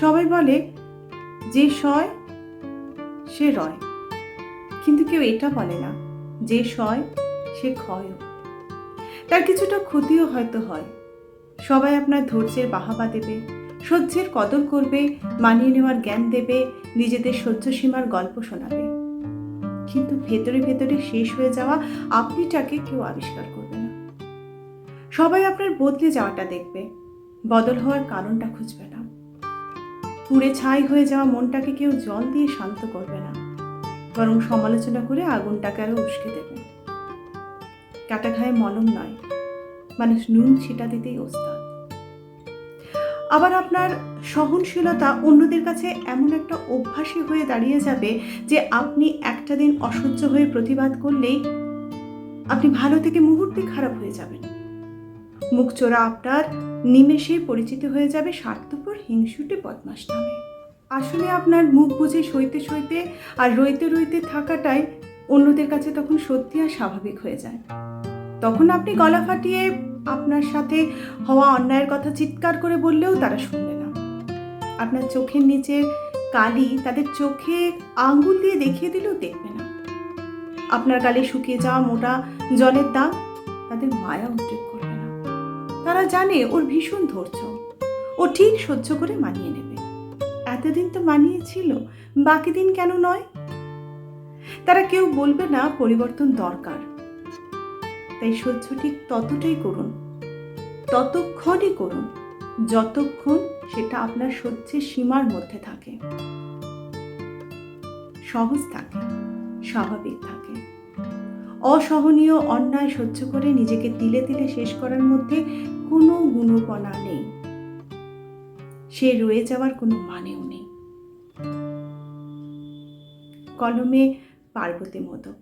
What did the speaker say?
সবাই বলে যে সয় সে রয়, কিন্তু কেউ এটা বলে না যে সয় সে ক্ষয়ও। তার কিছুটা ক্ষতিও হয়তো হয়। সবাই আপনার ধৈর্যের বাহাবা দেবে, সহ্যের কদর করবে, মানিয়ে নেওয়ার জ্ঞান দেবে, নিজেদের সহ্য সীমার গল্প শোনাবে, কিন্তু ভেতরে ভেতরে শেষ হয়ে যাওয়া আপনিটাকে কেউ আবিষ্কার করবে না। সবাই আপনার বদলে যাওয়াটা দেখবে, বদল হওয়ার কারণটা খুঁজবে না। পুড়ে ছাই হয়ে যাওয়া মনটাকে কেউ জল দিয়ে শান্ত করবে না, বরং সমালোচনা করে আগুনটাকে আরো উস্কে দেবে। কাটা ঘায়ে মলম নয়, মানুষ নুন ছিটা দিতেই ওস্তাদ। আবার আপনার সহনশীলতা অন্যদের কাছে এমন একটা অভ্যাসী হয়ে দাঁড়িয়ে যাবে যে আপনি একটা দিন অসহ্য হয়ে প্রতিবাদ করলেই আপনি ভালো থেকে মুহূর্তে খারাপ হয়ে যাবেন। মুখ চোরা আপনার নিমেষে পরিচিত হয়ে যাবে স্বার্থপর হিংসুটে বদমাশ নামে। আসলে আপনার মুখ বুঝে সইতে সইতে আর রইতে রইতে থাকাটাই অন্যদের কাছে তখন সত্যি আর স্বাভাবিক হয়ে যায়। তখন আপনি গলা ফাটিয়ে আপনার সাথে হওয়া অন্যায়ের কথা চিৎকার করে বললেও তারা শুনবে না। আপনার চোখের নিচের কালি তাদের চোখে আঙ্গুল দিয়ে দেখিয়ে দিলেও দেখবে না। আপনার গালে শুকিয়ে যাওয়া মোটা জলের দাগ তাদের মায়া উদ্রেক করবে না। তারা জানে ওর ভীষণ ধৈর্য, ও ঠিক সহ্য করে মানিয়ে নেবে। এতদিন তো মানিয়েছিল, বাকি দিন কেন নয়? তারা কেউ বলবে না পরিবর্তন দরকার। তাই সহ্য ঠিক ততটাই করুন, ততক্ষণই করুন যতক্ষণ সেটা আপনার সহ্যের সীমার মধ্যে থাকে, সহজ থাকে, স্বাভাবিক থাকে। অসহনীয় অন্যায় সহ্য করে নিজেকে তিলে তিলে শেষ করার মধ্যে কোনো গুণপনা নেই, সে রয়ে যাওয়ার কোনো মানেও নেই। কলমে পার্বতী মোদক।